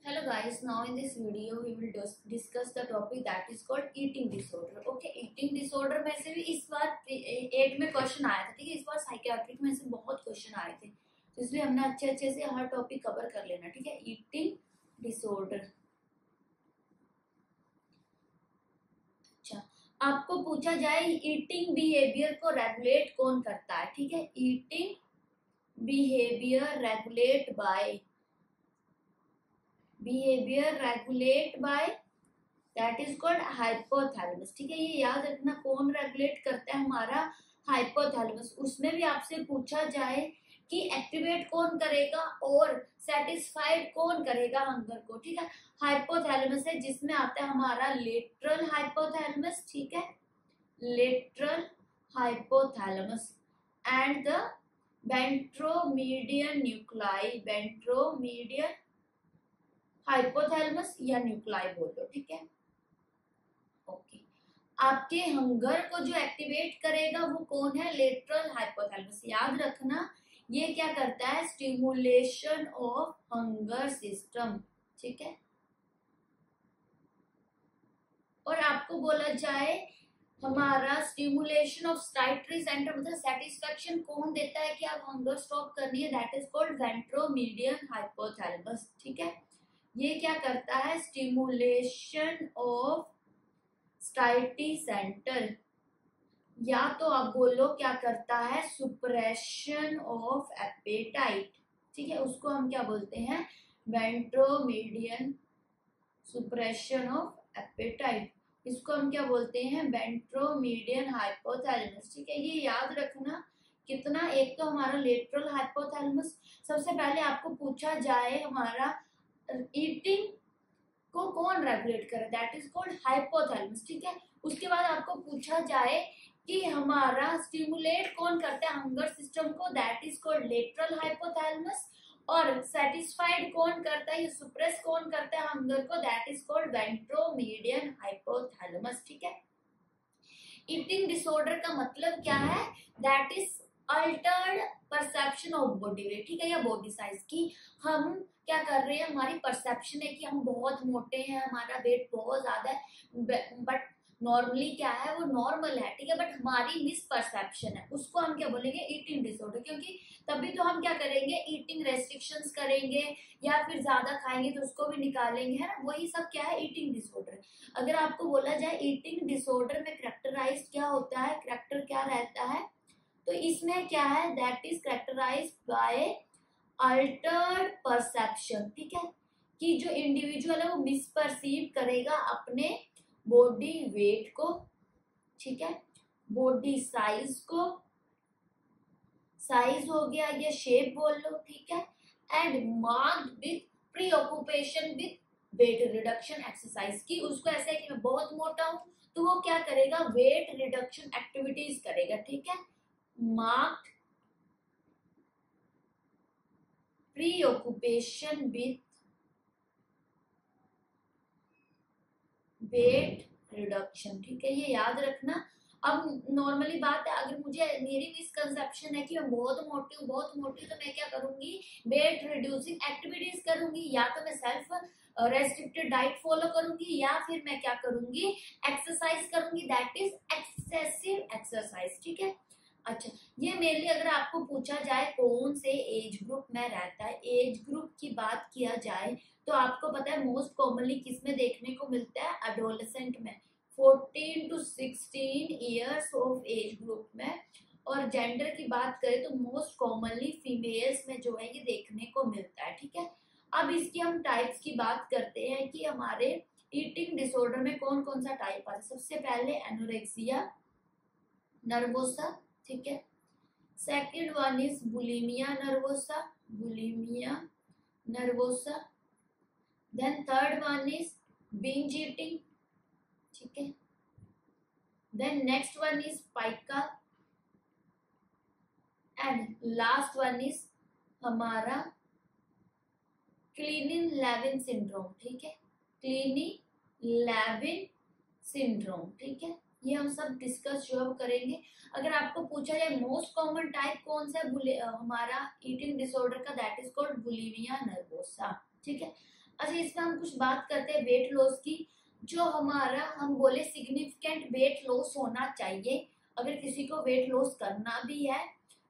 Hello guys, now in this video we will discuss the topic that is called eating disorder. Okay, eating disorder में से भी इस बार 8 में question आया था, ठीक है। इस बार साइकियाट्रिक में से बहुत क्वेश्चन आए थे, तो इसलिए हमने अच्छे से हर टॉपिक कवर कर लेना, ठीक है। Eating disorder. अच्छा, आपको पूछा जाए ईटिंग बिहेवियर को रेगुलेट कौन करता है, ठीक है। Eating behaviour regulate by that is called hypothalamus, ठीक है। ये याद रखना, कौन रेगुलेट करता है, हमारा हाइपोथैलेमस। उसमें भी आपसे पूछा जाए कि एक्टिवेट कौन करेगा और सेटिस्फाइड कौन करेगा हंगर को, ठीक है। हाइपोथैलेमस है जिसमें आता है हमारा लेटरल हाइपोथैलेमस, ठीक है, lateral hypothalamus and the ventromedian nuclei, ventromedian hypothalamus या न्यूक्लाई बोल लो, ठीक है। ओके, आपके हंगर को जो एक्टिवेट करेगा वो कौन है, लेटरल हाइपोथैलेमस। याद रखना, ये क्या करता है, स्टिमुलेशन ऑफ हंगर सिस्टम, ठीक है। और आपको बोला जाए हमारा स्टिमुलेशन ऑफ स्टाइटरी सेंटर, मतलब सेटिस्फेक्शन कौन देता है कि आप हंगर स्टॉप करनी है, दैट इज कॉल्ड वेंट्रोमीडियन हाइपोथैलेमस, ठीक है। ये क्या करता है, स्टिमुलेशन ऑफ स्टाइटी सेंटर, या तो आप बोलो क्या करता है, सुप्रेशन ऑफ एपेटाइट, ठीक है। उसको हम क्या बोलते हैं, वेंट्रोमीडियन सुप्रेशन ऑफ एपेटाइट, इसको हम क्या बोलते हैं, वेंट्रोमीडियन हाइपोथैलेमस, ठीक है। ये याद रखना कितना, एक तो हमारा लेटरल हाइपोथैलेमस। सबसे पहले आपको पूछा जाए हमारा ईटिंग को कौन रेगुलेट करे, दैट इज कॉल्ड हाइपोथैलेमस, ठीक है। उसके बाद आपको पूछा जाए कि हमारा स्टिमुलेट कौन करता है हंगर सिस्टम को, that is called lateral hypothalamus. और सेटिस्फाइड कौन करता है, ये सुप्रेस कौन करता है हंगर को, दैट इज कॉल्ड वेंट्रोमीडियन हाइपोथैलेमस, ठीक है। ईटिंग डिसऑर्डर का मतलब क्या है, that is Altered perception of body weight, ठीक है, या बॉडी साइज की। हम क्या कर रहे हैं, हमारी परसेप्शन है कि हम बहुत मोटे हैं, हमारा वेट बहुत ज्यादा है, बट नॉर्मली क्या है, वो नॉर्मल है, ठीक है, बट हमारी मिस परसेप्शन है, उसको हम क्या बोलेंगे, ईटिंग डिसऑर्डर। क्योंकि तभी तो हम क्या करेंगे, ईटिंग रेस्ट्रिक्शंस करेंगे या फिर ज्यादा खाएंगे तो उसको भी निकालेंगे, है ना। वही सब क्या है, ईटिंग डिसऑर्डर। अगर आपको बोला जाए ईटिंग डिसऑर्डर में करेक्टराइज क्या होता है, करेक्टर क्या रहता है, तो इसमें क्या है, that is characterised by altered perception, ठीक है, कि जो इंडिविजुअल है वो मिसपर्सीव करेगा अपने बॉडी वेट को, ठीक है, बॉडी साइज को, साइज हो गया या शेप बोल लो, ठीक है, and marked with pre occupation with weight reduction exercise, की उसको ऐसा है कि मैं बहुत मोटा हूं तो वो क्या करेगा, वेट रिडक्शन एक्टिविटीज करेगा, ठीक है। Marked pre occupation with weight reduction, ठीक है, ये याद रखना। अब नॉर्मली बात है, अगर मुझे, मेरी मिसकंसेप्शन है कि मैं बहुत मोटी हूँ तो मैं क्या करूंगी, वेट रिड्यूसिंग एक्टिविटीज करूंगी, या तो मैं सेल्फ रेस्ट्रिक्टेड डाइट फॉलो करूंगी, या फिर मैं क्या करूंगी, एक्सरसाइज करूंगी, दैट इज एक्सेसिव एक्सरसाइज, ठीक है। अच्छा, ये मेनली अगर आपको पूछा जाए कौन से एज ग्रुप में रहता है, एज ग्रुप की बात किया जाए तो आपको पता है मोस्ट कॉमनली किस में देखने को मिलता है, एडोलेसेंट में, 14 to 16 years of age group में। और जेंडर की बात करें तो मोस्ट कॉमनली फीमेल्स में जो है ये देखने को मिलता है, ठीक है। अब इसकी हम टाइप्स की बात करते हैं कि हमारे ईटिंग डिसऑर्डर में कौन कौन सा टाइप आता है। सबसे पहले एनोरेक्सिया नर्वोसा, ठीक है। Second one is bulimia nervosa, bulimia nervosa. Then third one is binge eating, ठीक है। Then next one is pica and last one is हमारा क्लीनिन लेविन सिंड्रोम, ठीक है, क्लीनी लेविन सिंड्रोम, ठीक है। ये हम सब डिस्कस जो करेंगे। अगर आपको पूछा जाए मोस्ट कॉमन टाइप कौन सा है हमारा ईटिंग डिसऑर्डर का, that is called bulimia nervosa, ठीक है। अच्छा, इसमें हम कुछ बात करते हैं वेट लॉस की। जो हमारा हम बोले सिग्निफिकेंट वेट लॉस होना चाहिए, अगर किसी को वेट लॉस करना भी है,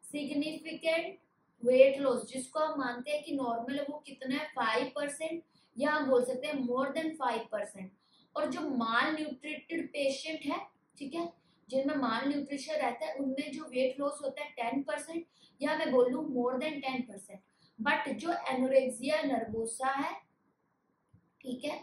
सिग्निफिकेंट वेट लॉस जिसको हम मानते हैं कि नॉर्मल है वो कितना है 5%, या हम बोल सकते हैं मोर देन 5%। और जो माल न्यूट्रिटेड पेशेंट है, ठीक है, जिनमें माल न्यूट्रिशन रहता है उनमें जो वेट लॉस होता है 10%, या मैं बोलूँ मोर देन 10%। बट जो एनोरेक्सिया नर्वोसा है, ठीक है,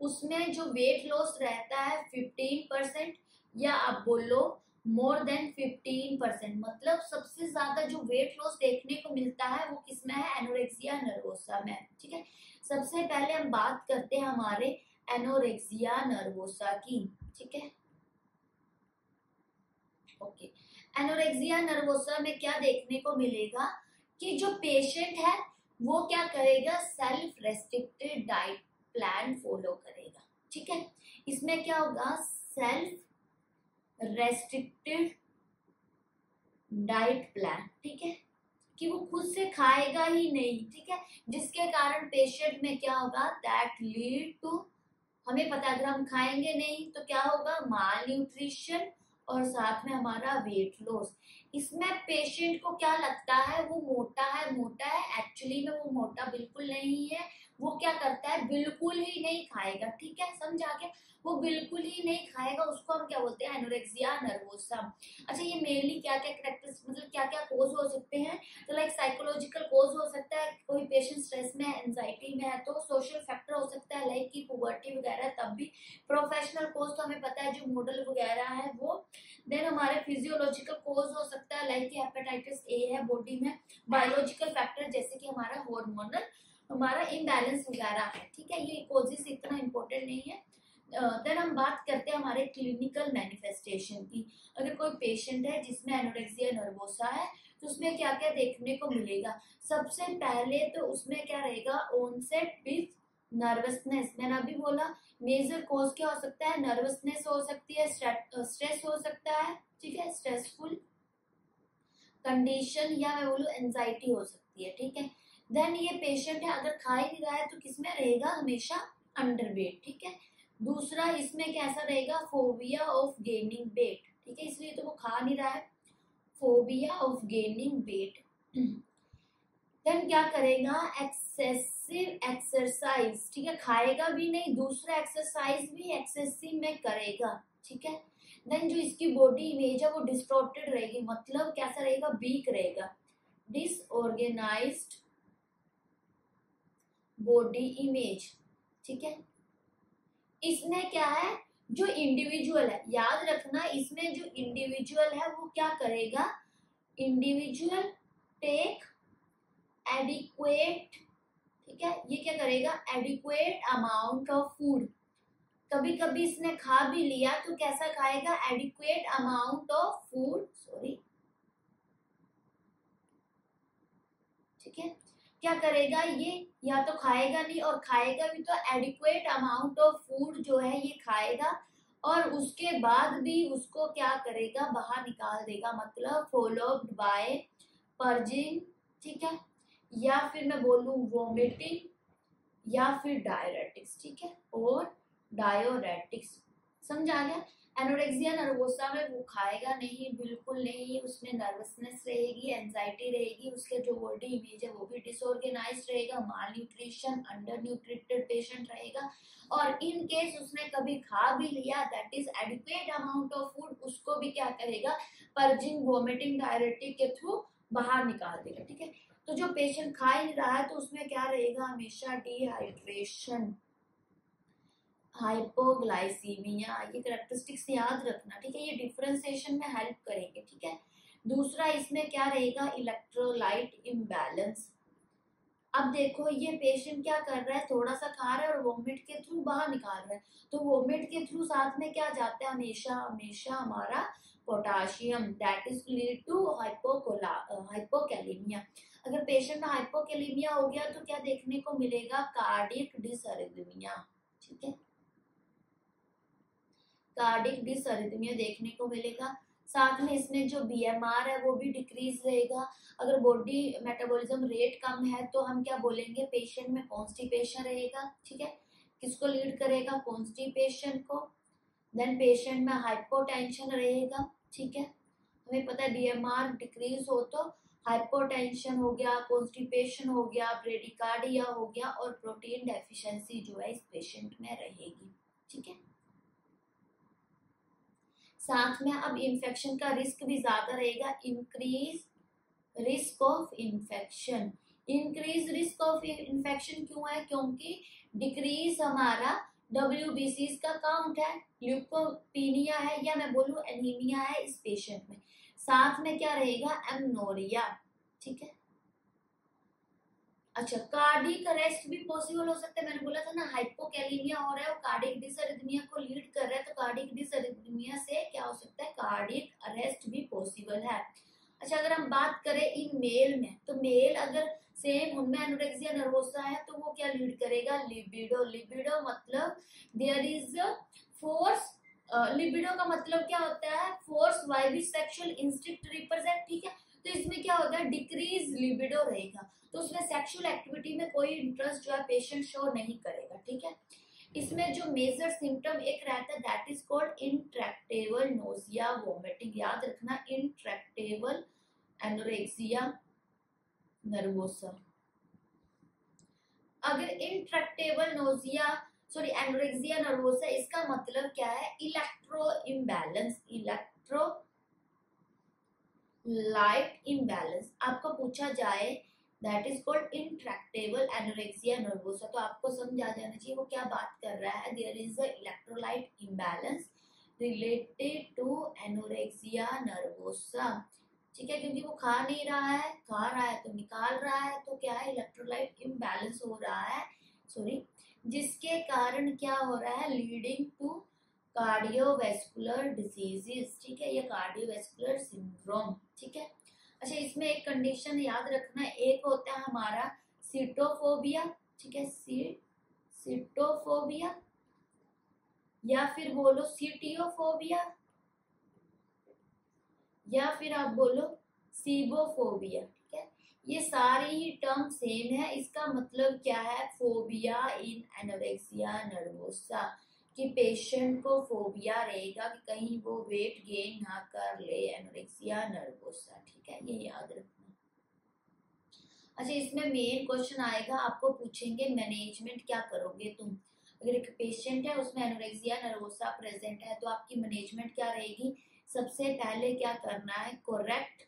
उसमें जो वेट लॉस रहता है 15%, या आप बोलो मोर देन 15%। मतलब सबसे ज्यादा जो वेट लॉस देखने को मिलता है वो किसमें है, एनोरेक्सिया नर्वोसा में, ठीक है। सबसे पहले हम बात करते हैं हमारे एनोरेक्सिया नर्वोसा की, ठीक है। ओके, एनोरेक्सिया नर्वोसा में क्या देखने को मिलेगा कि जो पेशेंट है वो क्या करेगा, self restricted diet plan follow करेगा, ठीक है। इसमें क्या होगा, सेल्फ रेस्ट्रिक्टेड डाइट प्लान, ठीक है, कि वो खुद से खाएगा ही नहीं, ठीक है, जिसके कारण पेशेंट में क्या होगा, दैट लीड टू, हमें पता है अगर हम खाएंगे नहीं तो क्या होगा, माल न्यूट्रिशन और साथ में हमारा वेट लॉस। इसमें पेशेंट को क्या लगता है वो मोटा है, मोटा है, एक्चुअली में वो मोटा बिल्कुल नहीं है। वो क्या करता है, बिल्कुल ही नहीं खाएगा, ठीक है, समझा के, वो बिल्कुल ही नहीं खाएगा, उसको हम क्या बोलते हैं, एनोरेक्सिया नर्वोसा। अच्छा, ये मेनली क्या क्या कैरेक्टर्स, मतलब क्या क्या कोज हो सकते हैं, तो लाइक साइकोलॉजिकल कोज हो सकता है, कोई पेशेंट स्ट्रेस में है, एंजाइटी में है, तो सोशल फैक्टर हो सकता है लाइक की पुबर्टी वगैरह, तब भी प्रोफेशनल कोज तो हमें पता है जो मॉडल वगैरह है वो। देन हमारे फिजियोलॉजिकल कोज हो सकता है लाइक की हेपेटाइटिस ए है बॉडी में, बायोलॉजिकल फैक्टर जैसे कि हमारा हार्मोनल हमारा इम्बैलेंस वगैरह है, ठीक है, ये कोजेस इतना इम्पोर्टेंट नहीं है। देन हम बात करते हैं हमारे क्लिनिकल मैनिफेस्टेशन की। अगर कोई पेशेंट है जिसमें एनोरेक्सिया नर्वोसा है तो उसमें क्या क्या देखने को मिलेगा, सबसे पहले तो उसमें क्या रहेगा, ऑनसेट विथ नर्वसनेस, मैंने अभी बोला मेजर कॉज क्या हो सकता है, नर्वसनेस हो सकती है, स्ट्रेस हो सकता है, ठीक है, स्ट्रेसफुल कंडीशन, या मैं बोलूँ एंजाइटी हो सकती है, ठीक है। देन ये पेशेंट है अगर खा ही नहीं रहा है तो किसमें रहेगा, हमेशा अंडरवेट, ठीक है। दूसरा इसमें कैसा रहेगा, फोबिया ऑफ गेनिंग वेट, ठीक है, इसलिए तो वो खा नहीं रहा है, phobia of gaining weight. Then क्या करेगा, एक्सेसिव एक्सरसाइज, ठीक है, खाएगा भी नहीं, दूसरा एक्सरसाइज भी एक्सेसिव में करेगा, ठीक है। देन जो इसकी बॉडी इमेज है वो डिस्टॉर्टेड रहेगी, मतलब कैसा रहेगा, वीक रहेगा, डिसऑर्गेनाइज्ड बॉडी इमेज, ठीक है। इसमें क्या है, जो इंडिविजुअल है, याद रखना इसमें जो इंडिविजुअल है वो क्या करेगा, इंडिविजुअल टेक एडिक्वेट, ठीक है, ये क्या करेगा, एडिक्वेट अमाउंट ऑफ फूड, कभी कभी इसने खा भी लिया तो कैसा खाएगा, adequate amount of food, sorry, ठीक है। क्या करेगा ये, या तो खाएगा नहीं, और खाएगा भी तो एडिक्वेट अमाउंट ऑफ फूड जो है ये खाएगा, और उसके बाद भी उसको क्या करेगा, बाहर निकाल देगा, मतलब फॉलोड बाय पर्जिंग, ठीक है, या फिर मैं बोलूं वोमिटिंग, या फिर डायरेटिक्स, ठीक है, और डायोरेटिक्स, समझ आ गया। एनोरेक्सिया नर्वोसा में वो खाएगा नहीं, बिल्कुल नहीं, उसमें नर्वसनेस रहेगी, एंजाइटी रहेगी, उसके जो बॉडी इमेज है वो भी डिसऑर्गेनाइज रहेगा, माल न्यूट्रिशन, अंडर न्यूट्रिटेड पेशेंट रहेगा, और इन केस उसने कभी खा भी लिया, that is adequate amount of food, उसको भी क्या करेगा, पर्जिंग, वोमिटिंग, डायरेटिक के थ्रू बाहर निकाल देगा, ठीक है। तो जो पेशेंट खा ही रहा है तो उसमें क्या रहेगा, हमेशा डिहाइड्रेशन, हाइपोग्लाइसीमिया, ये कैरेक्टरिस्टिक्स याद रखना, ठीक है, ये डिफरेंशिएशन में हेल्प करेंगे, ठीक है। दूसरा इसमें क्या रहेगा, इलेक्ट्रोलाइट इम्बैलेंस। अब देखो ये पेशेंट क्या कर रहा है, थोड़ा सा खा रहा है और वोमिट के थ्रू बाहर निकाल रहा है, तो वोमिट के थ्रू साथ में क्या जाता है, हमेशा हमेशा हमारा potassium, that is lead to hypokalaemia. अगर पेशेंट का हाइपोकैलेमिया हो गया तो क्या देखने को मिलेगा, कार्डियक डिसअरिथमिया, ठीक है, कार्डिक डिसअरिथमिया देखने को मिलेगा। साथ में इसमें जो BMR है वो भी डिक्रीज रहेगा। अगर बॉडी मेटाबॉलिज्म रेट कम है तो हम क्या बोलेंगे, पेशेंट में कॉन्स्टिपेशन रहेगा। ठीक है, किसको लीड करेगा, कॉन्स्टिपेशन को। देन पेशेंट में हाइपोटेंशन रहेगा। ठीक है, हमें पता है BMR डिक्रीज हो तो हाइपोटेंशन हो गया, कॉन्स्टिपेशन हो गया, ब्रेडिकार्डिया हो गया और प्रोटीन डेफिशिएंसी जो है इस पेशेंट में रहेगी। ठीक है, साथ में अब इन्फेक्शन का रिस्क भी ज्यादा रहेगा, increase risk of infection. Increase risk of infection क्यों है, क्योंकि डिक्रीज हमारा WBC का काउंट है, ल्यूकोपीनिया है या मैं बोलूं एनीमिया है इस पेशेंट में। साथ में क्या रहेगा, एमनोरिया। ठीक है, अच्छा कार्डियक अरेस्ट भी पॉसिबल हो सकता है। मैंने बोला था ना हाइपोकैलिमिया हो रहा है, वो कार्डियक डिसअरिथमिया को लीड कर रहा है, तो कार्डियक डिसअरिथमिया से क्या हो सकता है, कार्डियक अरेस्ट भी पॉसिबल है। अच्छा अगर हम बात करें इन मेल में, तो मेल अगर सेम उनमें एनोरेक्सिया नर्वोसा है तो वो क्या लीड करेगा, लिबिडो। लिबिडो मतलब देयर इज फोर्स, लिबिडो का मतलब क्या होता है, फोर्स वाइवी सेक्सुअल इंस्टिंक्ट रिप्रेजेंट। ठीक है, तो इसमें क्या होगा, डिक्रीज लिबिडो रहेगा, तो उसमें सेक्सुअल एक्टिविटी में कोई इंटरेस्ट जो है पेशेंट शो नहीं करेगा। ठीक है, इसमें जो मेजर सिम्टम एक रहता है that is called intractable nausea vomiting. याद रखना, इंट्रैक्टेबल एनोरेक्सिया नर्वोसा। अगर intractable nausea sorry anorexia nervosa, इसका मतलब क्या है, electro imbalance, electro light imbalance. आपको पूछा जाए that is called intractable anorexia nervosa, तो आपको समझ आ जाना चाहिए वो क्या बात कर रहा है। There is a electrolyte imbalance related to anorexia nervosa. ठीक है, क्योंकि वो खा नहीं रहा है, खा रहा है तो निकाल रहा है, तो क्या है, इलेक्ट्रोलाइट इम्बैलेंस हो रहा है, सॉरी, जिसके कारण क्या हो रहा है, लीडिंग टू कार्डियोवैस्कुलर डिजीजेस। ठीक है, ये कार्डियोवैस्कुलर सिंड्रोम। ठीक है, अच्छा इसमें एक कंडीशन याद रखना, एक होता है हमारा सीटोफोबिया। ठीक है, सीटोफोबिया या फिर बोलो सीटियोफोबिया या फिर आप बोलो सीबोफोबिया। ठीक है, ये सारी ही टर्म सेम है, इसका मतलब क्या है, फोबिया इन एनोरेक्सिया नर्वोसा, कि पेशेंट को फोबिया रहेगा कि कहीं वो वेट गेन ना कर ले, एनोरेक्सिया नर्वोसा। ठीक है, ये याद रखना। अच्छा इसमें मेन क्वेश्चन आएगा, आपको पूछेंगे मैनेजमेंट क्या करोगे तुम, अगर एक पेशेंट है उसमें एनोरेक्सिया नर्वोसा प्रेजेंट है तो आपकी मैनेजमेंट क्या रहेगी। सबसे पहले क्या करना है, correct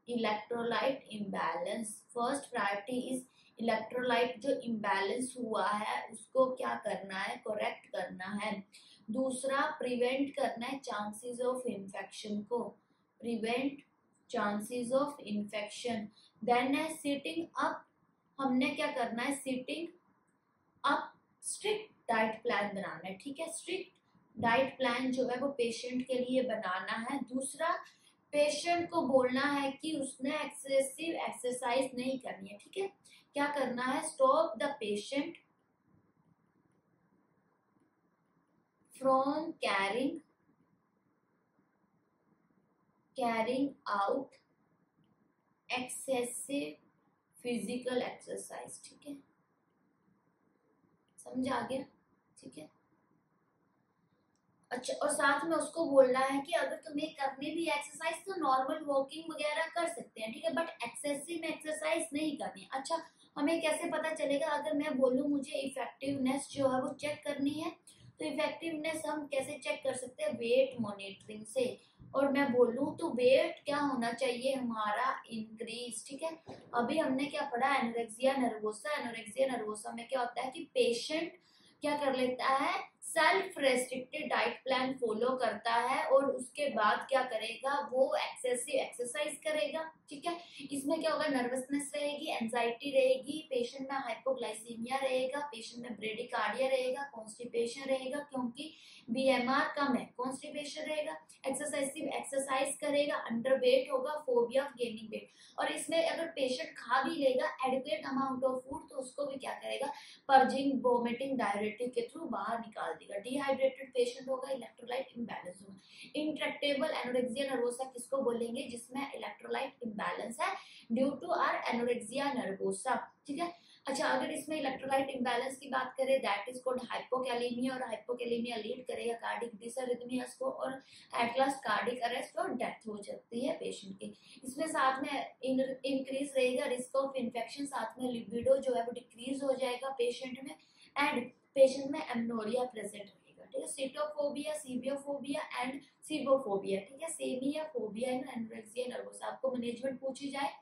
electrolyte imbalance. First priority is electrolyte जो इम्बैलेंस हुआ है उसको क्या करना है, करेक्ट करना है। दूसरा प्रिवेंट करना है चांसेस ऑफ इन्फेक्शन को, prevent chances of infection. Then है सिटिंग अप, हमने क्या करना है, sitting up strict diet plan बनाना है। ठीक है, स्ट्रिक्ट डाइट प्लान जो है वो पेशेंट के लिए बनाना है। दूसरा पेशेंट को बोलना है कि उसने एक्सेसिव एक्सरसाइज नहीं करनी है। ठीक है, क्या करना है, stop the patient from carrying out excessive physical exercise. ठीक है, समझ आ गया। ठीक है, अच्छा और साथ में उसको बोलना है कि अगर तुम्हें करनी भी एक्सरसाइज तो नॉर्मल वॉकिंग वगैरह कर सकते हैं। ठीक है, बट एक्सेसिव एक्सरसाइज नहीं करनी। अच्छा हमें कैसे पता चलेगा, अगर मैं बोलूं मुझे इफेक्टिवनेस जो है वो चेक करनी है, तो इफेक्टिवनेस हम कैसे चेक कर सकते हैं, वेट मॉनिटरिंग से। और मैं बोलूं तो वेट क्या होना चाहिए हमारा, इंक्रीज। ठीक है, अभी हमने क्या पढ़ा, एनोरेक्सिया नर्वोसा। एनोरेक्सिया नर्वोसा में क्या होता है कि पेशेंट क्या कर लेता है, self restricted diet plan follow करता है और उसके बाद क्या करेगा, वो एक्सेसिव एक्सरसाइज करेगा। ठीक है, इसमें क्या होगा, नर्वसनेस रहेगी, एंजाइटी रहेगी, पेशेंट में हाइपोग्लाइसीमिया रहेगा, पेशेंट में ब्रेडिकार्डिया रहेगा, कॉन्स्टिपेशन रहेगा क्योंकि BMR कम है, कॉन्स्टिपेशन रहेगा, एक्सरसाइज करेगा, अंडरवेट होगा, फोबिया ऑफ गेनिंग वेट। और इसमें अगर पेशेंट खा भी लेगा एडिक्वेट अमाउंट ऑफ फूड तो उसको भी क्या करेगा, पर्जिंग वोमिटिंग डायरेटिक के थ्रू बाहर निकाल निकाल देगा। डिहाइड्रेटेड पेशेंट होगा, इलेक्ट्रोलाइट इम्बैलेंस होगा। इंट्रैक्टेबल एनोरेक्सिया नर्वोसा किसको बोलेंगे? जिसमें इलेक्ट्रोलाइट इम्बैलेंस है due to our anorexia nervosa, ठीक है। अच्छा, अगर इसमें इलेक्ट्रोलाइट इम्बैलेंस की बात करें, दैट इज कॉल्ड हाइपोकैलेमिया, और हाइपोकैलेमिया लीड करेगा कार्डिक डिसरिथमियास को, और एट लास्ट कार्डिक अरेस्ट और डेथ हो जाती है पेशेंट की। इसमें साथ में इंक्रीज रहेगा रिस्क ऑफ इन्फेक्शन, साथ में लिबिडो जो है वो डिक्रीज हो जाएगा पेशेंट में, एंड पेशेंट में एमनोरिया प्रेजेंट रहेगा, ठीक है। सीटोफोबिया, सीबियोफोबिया एंड सीबोफोबिया, ठीक है। सेमियाफोबिया एंड एनोरेक्सिया नर्वोसा आपको मैनेजमेंट पूछी जाए,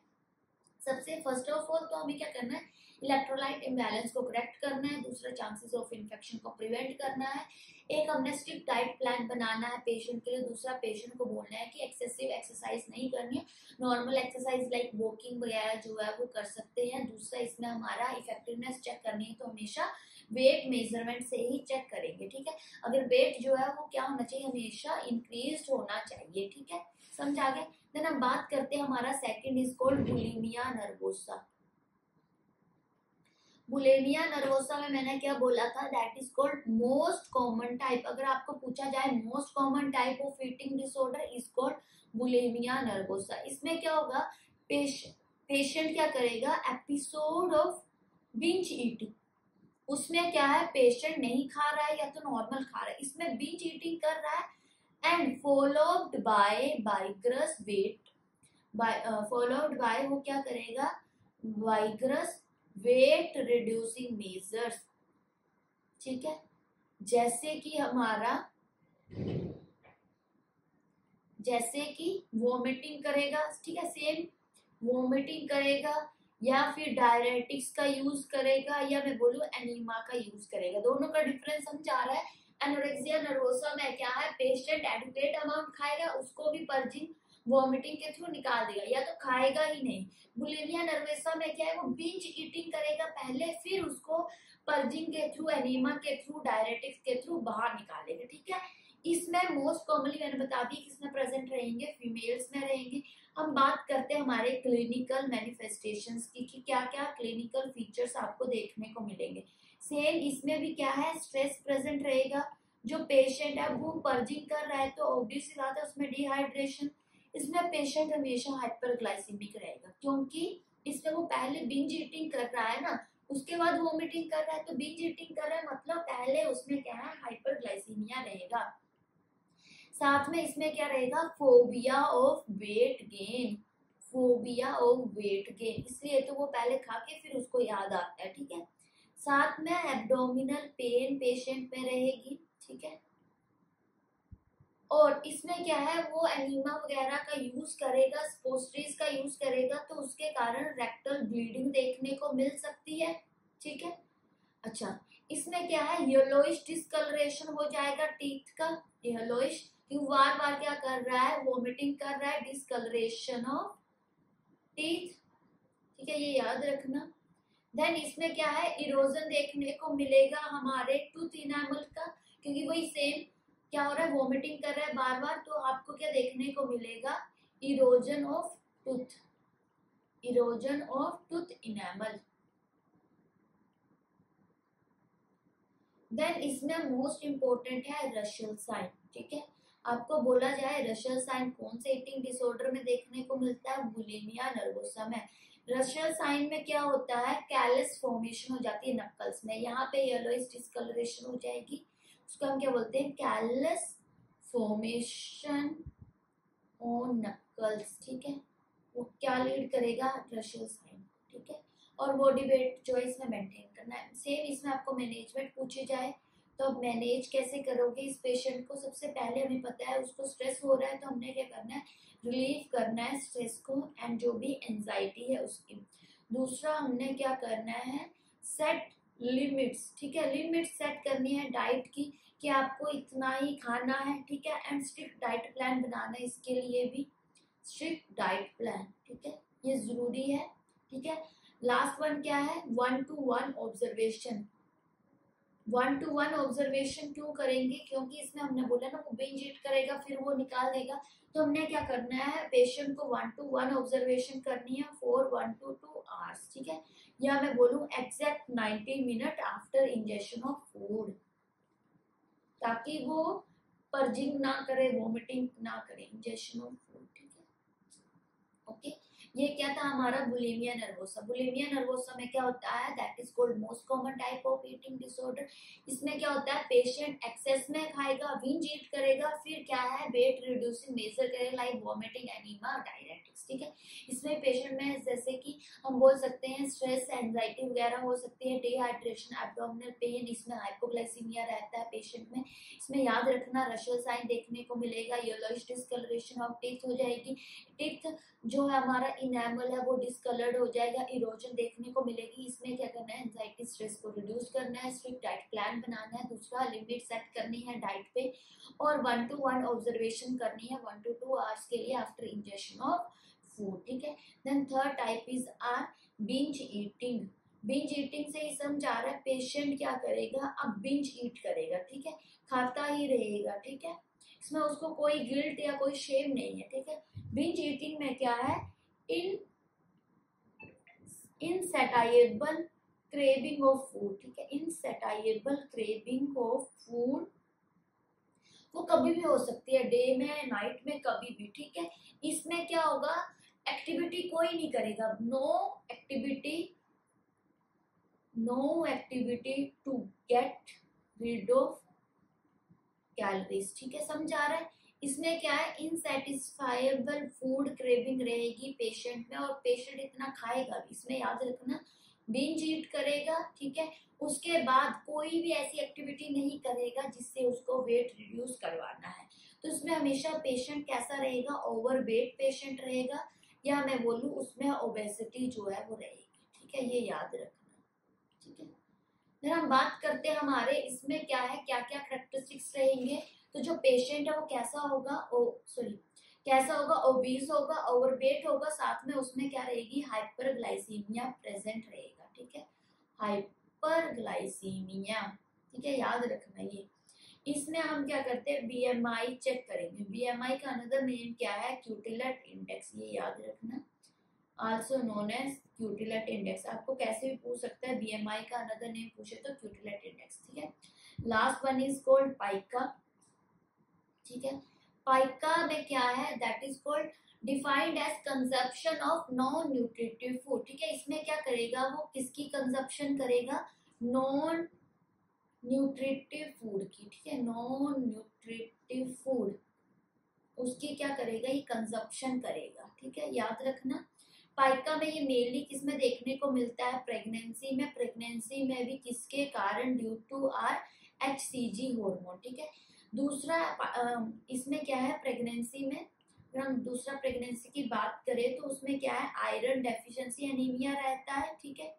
सबसे फर्स्ट ऑफ ऑल तो हमें क्या करना है? इलेक्ट्रोलाइट इम्बैलेंस को करेक्ट करना है, दूसरा चांसेस ऑफ इन्फेक्शन को प्रिवेंट करना है, एक हमने स्ट्रिक्ट डाइट प्लान बनाना है पेशेंट के लिए, दूसरा पेशेंट को बोलना है कि एक्सेसिव एक्सरसाइज नहीं करनी है, नॉर्मल एक्सरसाइज लाइक वॉकिंग वगैरह जो है वो कर सकते हैं। दूसरा इसमें हमारा इफेक्टिवनेस चेक करनी है तो हमेशा वेट मेजरमेंट से ही चेक करेंगे, ठीक है। अगर वेट जो है वो क्या होना चाहिए? हमेशा इंक्रीज होना चाहिए, ठीक है। समझ आ गया? देन हम बात करते हैं, हमारा second is called bulimia nervosa. Bulimia nervosa में मैंने क्या बोला था? That is called most common type. अगर आपको पूछा जाए most common type of eating disorder is called bulimia nervosa. इसमें क्या होगा? पेशेंट क्या करेगा? एपिसोड ऑफ बिंज ईटिंग, उसमें क्या है? पेशेंट नहीं खा रहा है या तो नॉर्मल खा रहा है, इसमें बिंज ईटिंग कर रहा है and followed by vigorous weight, followed by वो क्या करेगा? वाइग्रस वेट रिड्यूसिंग मेजर्स, ठीक है। जैसे कि हमारा, जैसे कि वोमिटिंग करेगा, ठीक है, सेम वोमिटिंग करेगा, या फिर डायरेटिक्स का यूज करेगा, या मैं बोलूं एनीमा का यूज करेगा। दोनों का डिफरेंस समझा रहा है। एनोरेक्सिया नर्वोसा में क्या है? पेशेंट एडुकेट अमाउंट खाएगा, उसको भी पर्जिंग वॉमिटिंग के थ्रू निकाल देगा, या तो खाएगा ही नहीं। बुलिमिया नर्वोसा में क्या है? वो बिंज ईटिंग करेगा पहले, फिर उसको पर्जिंग के थ्रू, एनीमा के थ्रू, डायरेटिक्स के थ्रू बाहर निकालेगा, ठीक है। इसमें मोस्ट कॉमनली मैंने बता दी किसमें प्रेजेंट रहेंगे? फीमेल्स में रहेंगे। हम बात करते हैं हमारे क्लिनिकल मैनिफेस्टेशंस की कि क्या क्या क्लिनिकल फीचर्स आपको देखने को मिलेंगे। सेम इसमें भी क्या है? स्ट्रेस प्रेजेंट रहेगा। जो पेशेंट है वो पर्जिंग कर रहा है तो ऑब्वियस बात है उसमें डिहाइड्रेशन। इसमें पेशेंट हमेशा हाइपरग्लाइसेमिक रहेगा, क्योंकि इसमें वो पहले बिंज ईटिंग कर रहा है ना, उसके बाद वोमिटिंग कर रहा है, तो बिंज ईटिंग कर रहा है मतलब पहले उसमें क्या है? हाइपरग्लाइसीमिया रहेगा। साथ में इसमें क्या रहेगा? Phobia of weight gain, phobia of weight gain, इसलिए तो वो पहले खा के फिर उसको याद आता है, ठीक है। साथ में एब्डोमिनल पेन पेशेंट में रहेगी, ठीक है। और इसमें क्या है? वो एनीमा वगैरह का यूज करेगा, स्पोस्ट्रीज का यूज करेगा, तो उसके कारण रेक्टल ब्लीडिंग देखने को मिल सकती है, ठीक है। अच्छा, इसमें क्या है? येलोइश डिस्कलरेशन हो जाएगा टीथ का, येलोइश, क्यों बार बार क्या कर रहा है? वोमिटिंग कर रहा है, डिस्कलरेशन ऑफ टीथ, ठीक है, ये याद रखना। देन इसमें क्या है? इरोजन देखने को मिलेगा हमारे टूथ इनामल का, क्योंकि वही सेम क्या हो रहा है? वोमिटिंग कर रहा है बार बार, तो आपको क्या देखने को मिलेगा? Erosion of tooth, erosion of tooth enamel. Then इसमें मोस्ट इंपोर्टेंट है रशल साइन, ठीक है। आपको बोला जाए रशल साइन कौन से ईटिंग डिसऑर्डर में देखने को मिलता है? बुलिमिया नर्वोसा में। रशल साइन में क्या होता है? कैलस फॉर्मेशन हो जाती है नक्कल्स में, यहाँ पे येलोइश डिस्कलरेशन हो जाएगी, उसको हम क्या बोलते हैं? कैलस फॉर्मेशन ऑन नक्कल्स, ठीक है। वो क्या लीड करेगा? रशल साइन, ठीक है। और बॉडी वेट जो है इसमें मेंटेन करना है। सेम इसमें आपको मैनेजमेंट पूछी जाए तो अब मैनेज कैसे करोगे इस पेशेंट को? सबसे पहले हमें पता है उसको स्ट्रेस हो रहा है, तो हमने क्या करना है? रिलीव करना है स्ट्रेस को एंड जो भी एंजाइटी है उसकी। दूसरा हमने क्या करना है? सेट लिमिट्स, ठीक है, लिमिट्स सेट करनी है डाइट की कि आपको इतना ही खाना है, ठीक है। एंड स्ट्रिक्ट डाइट प्लान बनाना है, इसके लिए भी स्ट्रिक्ट डाइट प्लान, ठीक है, ये जरूरी है, ठीक है। लास्ट वन क्या है? 1-to-1 observation. 1-to-1 ऑब्जर्वेशन क्यों करेंगे? क्योंकि इसमें हमने बोला ना वो बिंज ईट करेगा फिर वो निकाल देगा, तो हमने क्या करना है? पेशेंट को 1-to-1 ऑब्जर्वेशन करनी है फॉर 1 to 2 hours, ठीक है, या मैं बोलूं exact 90 minute after injection of food. ताकि वो पर्जिंग ना करे, वॉमिटिंग ना करे, इंजेक्शन ऑफ फूड। ठीक है, ओके। ये क्या था हमारा बुलिमिया नर्वोसा। बुलिमिया नर्वोसा में क्या होता है, that is called most common type of eating disorder. इसमें क्या होता है, पेशेंट एक्सेस में खाएगा, बिंज ईट करेगा, फिर क्या है वेट रिड्यूसिंग मेजर करेगा लाइक वॉमिटिंग, एनीमा, डायरेटिक्स। ठीक है, इसमें पेशेंट में जैसे कि हम बोल सकते हैं स्ट्रेस, एंजाइटी वगैरह हो सकती है, डिहाइड्रेशन, एब्डोमिनल पेन, इसमें हाइपोग्लाइसीमिया रहता है पेशेंट में। इसमें याद रखना रशल साइन देखने को मिलेगा, येलोइश डिस्कलरेशन ऑफ टीथ हो जाएगी, टीथ जो है हमारा इनेमल है वो डिसकलर्ड हो जाएगा, इरोजन देखने को मिलेगी। इसमें क्या करना है, एंजाइटी स्ट्रेस को रिड्यूस करना है, स्ट्रिक्ट डाइट प्लान बनाना है, दूसरा लिमिट सेट करनी है डाइट पे, और 1 to 1 ऑब्जर्वेशन करनी है 1 to 2 आवर्स के लिए आफ्टर इंजेक्शन ऑफ फूड। ठीक है, then third type is our binge eating. Binge eating से ही समझ आ रहा है पेशेंट क्या करेगा, अब बिंज ईट करेगा। ठीक है, खाता ही रहेगा। ठीक है, इसमें उसको कोई गिल्ट या कोई शेम नहीं है। ठीक है, बिंज ईटिंग में क्या है, इनसेटाइएबल क्रेविंग ऑफ फूड। ठीक है, इनसेटाइएबल क्रेविंग ऑफ फूड वो कभी भी हो सकती है, डे में, नाइट में, कभी भी। ठीक है, इसमें क्या होगा, एक्टिविटी कोई नहीं करेगा, no activity to get rid of calories. ठीक है, समझ आ रहा है। इसमें क्या है, इनसेटिस्फाइबल फूड क्रेविंग रहेगी पेशेंट में, और पेशेंट इतना खाएगा भी। इसमें याद रखना बिंज ईट करेगा। ठीक है, उसके बाद कोई भी ऐसी एक्टिविटी नहीं करेगा जिससे उसको वेट रिड्यूस करवाना है। तो इसमें हमेशा पेशेंट कैसा रहेगा, ओवर वेट पेशेंट रहेगा, या मैं बोलूँ उसमें ओबेसिटी जो है वो रहेगी। ठीक है, ये याद रखना। ठीक है, फिर हम बात करते हैं हमारे इसमें क्या है, क्या क्या कैरेक्टरिस्टिक्स रहेंगे। तो जो पेशेंट है वो कैसा होगा, कैसा होगा, ओबीज होगा, ओवरवेट होगा, साथ में उसमें क्या रहेगी, हाइपरग्लाइसीमिया प्रेजेंट रहेगा। ठीक है, हाइपरग्लाइसीमिया। ठीक है, याद रखना ये। इसमें हम क्या करते हैं, बीएमआई चेक करेंगे। बीएमआई का अनदर नेम क्या है, क्यूटिलेट इंडेक्स, ये याद रखना, also known as Quetelet index. आपको कैसे भी पूछ सकता है, बीएमआई का अनदर नेम पूछे तो क्यूटिलेट इंडेक्स। ठीक है, last one is called pica. ठीक है, पाइका में क्या है, that is called defined as consumption of non nutritive food. ठीक है, इसमें क्या करेगा, वो किसकी कंजप्शन करेगा, नॉन न्यूट्रिटिव फूड की। ठीक है, नॉन न्यूट्रिटिव फूड उसकी क्या करेगा, ये कंजप्शन करेगा। ठीक है, याद रखना। पाइका में ये मेनली किसमें देखने को मिलता है, प्रेगनेंसी में। प्रेगनेंसी में भी किसके कारण, due to our HCG hormone. ठीक है, दूसरा इसमें क्या है, प्रेगनेंसी में अगर हम दूसरा प्रेगनेंसी की बात करें तो उसमें क्या है, आयरन डेफिशिएंसी एनीमिया रहता है। ठीक है,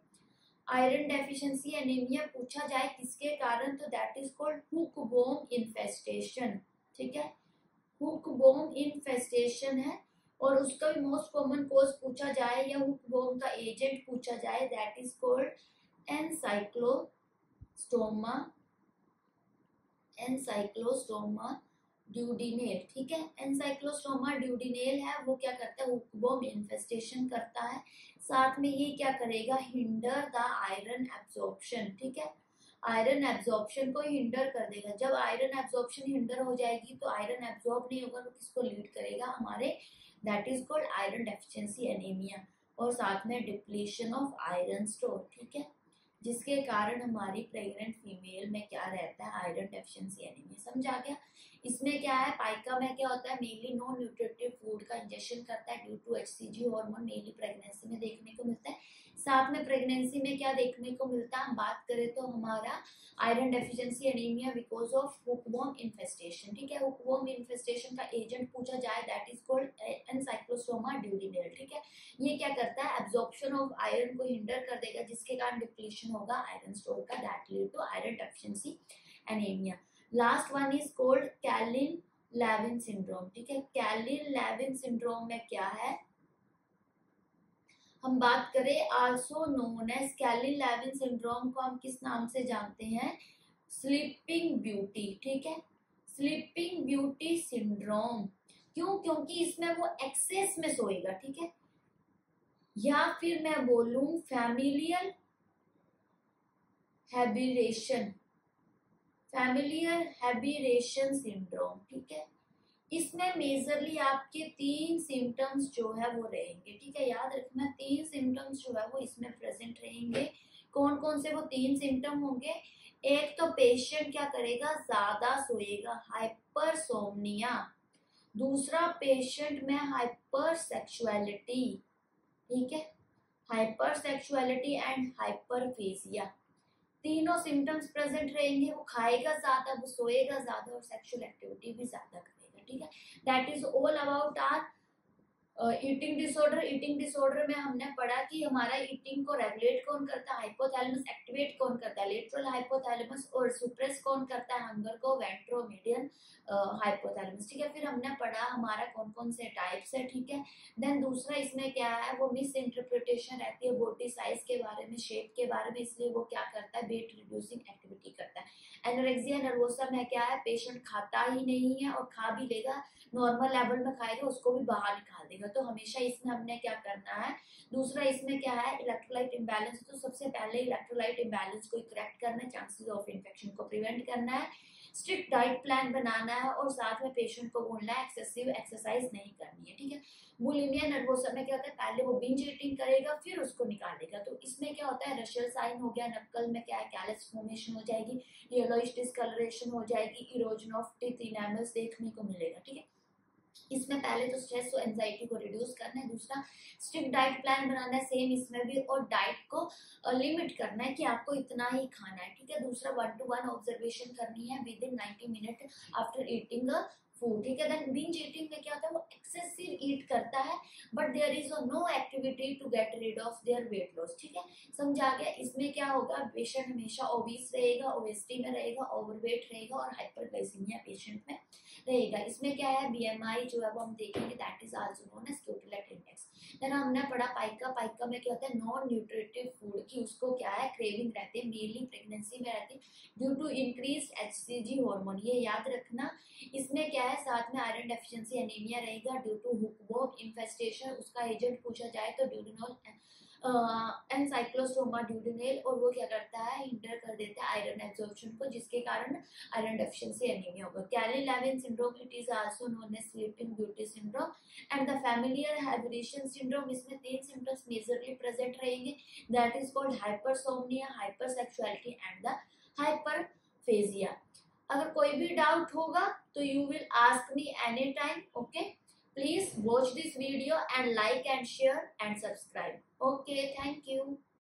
आयरन डेफिशिएंसी एनीमिया पूछा जाए किसके कारण, तो दैट इज कॉल्ड हुकवॉर्म इन्फेस्टेशन। ठीक है, हुकवॉर्म इन्फेस्टेशन है, और उसका भी मोस्ट कॉमन कॉज पूछा जाए या हुकवॉर्म का एजेंट पूछा जाए, that is called ancylostoma duodenale. ठीक है, एनसाइक्लोस्टोमा ड्यूडिनेल है, वो क्या करता है, हुकवॉर्म इन्फेस्टेशन करता है। साथ में ये क्या करेगा, हिंडर द आयरन एब्जॉर्प्शन। ठीक है, आयरन एब्जॉर्प्शन को हिंडर कर देगा। जब आयरन एब्जॉर्प्शन हिंडर हो जाएगी तो आयरन एब्जॉर्ब नहीं होगा, तो किसको लीड करेगा, हमारे that is called iron deficiency anaemia, और साथ में डिप्लीशन ऑफ आयरन स्टोर। ठीक है, जिसके कारण हमारी प्रेग्नेंट फीमेल में क्या रहता है, आयरन डेफिशिएंसी एनीमिया। समझ आ गया। इसमें क्या है, पाइका में क्या होता है, मेनली नॉन न्यूट्रिटिव फूड का इंजेक्शन करता है due to HCG hormone, mainly pregnancy में देखने को मिलता है। साथ में प्रेगनेंसी में क्या देखने को मिलता है, हम बात करें तो हमारा iron deficiency anaemia because of hookworm infestation. ठीक है, हुकवॉर्म इन्फेस्टेशन का एजेंट पूछा जाए, that is called ancylostoma duodenale. ठीक है, ये क्या करता है, एब्जॉर्प्शन ऑफ आयरन को हिंडर कर देगा, जिसके कारण डिप्लीशन होगा आयरन स्टोर का, that lead to iron deficiency anaemia. Last one is called Kleine Levin syndrome. ठीक है, कैलिन लेविन सिंड्रोम में क्या है, हम बात करें also known as Kleine Levin syndrome को हम किस नाम से जानते हैं, स्लीपिंग ब्यूटी। ठीक है, स्लीपिंग ब्यूटी सिंड्रोम। क्यों, क्योंकि इसमें वो एक्सेस में सोएगा। ठीक है, या फिर मैं बोलूं फैमिलियल हैबिटेशन। फैमिलियर हैबिरेशन सिंड्रोम, ठीक है। इसमें मेजरली आपके 3 सिम्टम्स जो है वो रहेंगे, ठीक है। याद रखना 3 सिम्टम्स जो है वो इसमें प्रेजेंट रहेंगे। कौन कौन से वो 3 सिम्टम होंगे? एक तो पेशेंट क्या करेगा, ज्यादा सोएगा, हाइपरसोमनिया। दूसरा, पेशेंट में हाइपर सेक्सुअलिटी, ठीक है, हाइपर सेक्सुअलिटी एंड हाइपरफेजिया। तीनों सिम्टम्स प्रेजेंट रहेंगे। वो खाएगा ज्यादा, वो सोएगा ज्यादा और सेक्सुअल एक्टिविटी भी ज्यादा करेगा, ठीक है। That is all about our eating disorder. Eating disorder में हमने पढ़ा कि हमारा ईटिंग को रेगुलेट कौन करता है, हाइपोथैलेमस। एक्टिवेट कौन करता है, लेटरल हाइपोथैलेमस। और सुप्रेस कौन करता है हंगर को, वेंट्रोमीडियन हाइपोथैलेमस, ठीक है। फिर हमने पढ़ा हमारा कौन कौन से टाइप्स है, ठीक है। देन दूसरा इसमें क्या है, वो मिस इंटरप्रिटेशन रहती है बॉडी साइज के बारे में, शेप के बारे में, इसलिए वो क्या करता है, वेट रिड्यूसिंग एक्टिविटी करता है। एनोरेक्सिया नर्वोसा में क्या है, पेशेंट खाता ही नहीं है और खा भी लेगा, नॉर्मल लेवल में खाएगा, उसको भी बाहर निकाल देगा। तो हमेशा इसमें हमने क्या करना है, दूसरा इसमें क्या है, इलेक्ट्रोलाइट इम्बैलेंस। तो सबसे पहले इलेक्ट्रोलाइट इम्बैलेंस को करेक्ट करना है, चांसेस ऑफ इन्फेक्शन को प्रिवेंट करना है, स्ट्रिक्ट डाइट प्लान बनाना है और साथ में पेशेंट को बोलना है एक्सेसिव एक्सरसाइज नहीं करनी है, ठीक है। बुलिमिया नर्वोसा में क्या होता है, पहले वो बिंज ईटिंग करेगा फिर उसको निकालेगा। तो इसमें क्या होता है, रशियल साइन हो गया, नक्कल में क्या है, कैलस फॉर्मेशन हो जाएगी, येलोइश डिस्कलरेशन हो जाएगी, इरोजन ऑफ टीथ इनेमल्स देखने को मिलेगा, ठीक है। इसमें पहले तो स्ट्रेस और एंजाइटी को रिड्यूस करना है, दूसरा स्ट्रिक्ट डाइट प्लान बनाना है, सेम इसमें भी, और डाइट को लिमिट करना है कि आपको इतना ही खाना है, ठीक है। दूसरा 1 to 1 ऑब्जर्वेशन करनी है with in 90 minute after eating food, ठीक है। देन बिंज ईटिंग में क्या होता है, वो एक्सेसिव ईट करता है but there is no activity to get rid of their weight loss, ठीक है। समझा गया। इसमें क्या होगा, पेशेंट हमेशा ओबीस रहेगा, ओबेसिटी में रहेगा, ओवरवेट रहेगा और हाइपरग्लाइसीमिया पेशेंट में रहेगा। इसमें क्या है, बीएमआई जो है वो हम देखेंगे, that is also known as Quetelet index. Then हमने पढ़ा पाइका। पाइका में क्या होता है, नॉन न्यूट्रिटिव फूड की उसको क्या है, क्रेविंग रहती है, मेनली प्रेगनेंसी में रहती है due to increase HCG hormone, ये याद रखना। इसमें क्या है, साथ में आयरन डेफिशिएंसी एनीमिया रहेगा ड्यू टू हुकवर्म इन्फेस्टेशन। उसका एजेंट पूछा जाए तो ड्यूडेनल एनसाइक्लोस्टोमा ड्यूडेनेल, और वो क्या करता है, हिंडर कर देता है आयरन एब्जॉर्प्शन को, जिसके कारण आयरन डेफिशिएंसी एनीमिया होगा। Kleine Levin syndrome, it is also known as sleeping beauty syndrome and the familiar habitation syndrome. इसमें 3 सिम्टम्स मेजरली प्रेजेंट रहेंगे, that is called hypersomnia, hypersexuality and the hyperphagia. अगर कोई भी doubt होगा तो you will ask me anytime, okay? Please watch this video and like and share and subscribe. Okay, thank you.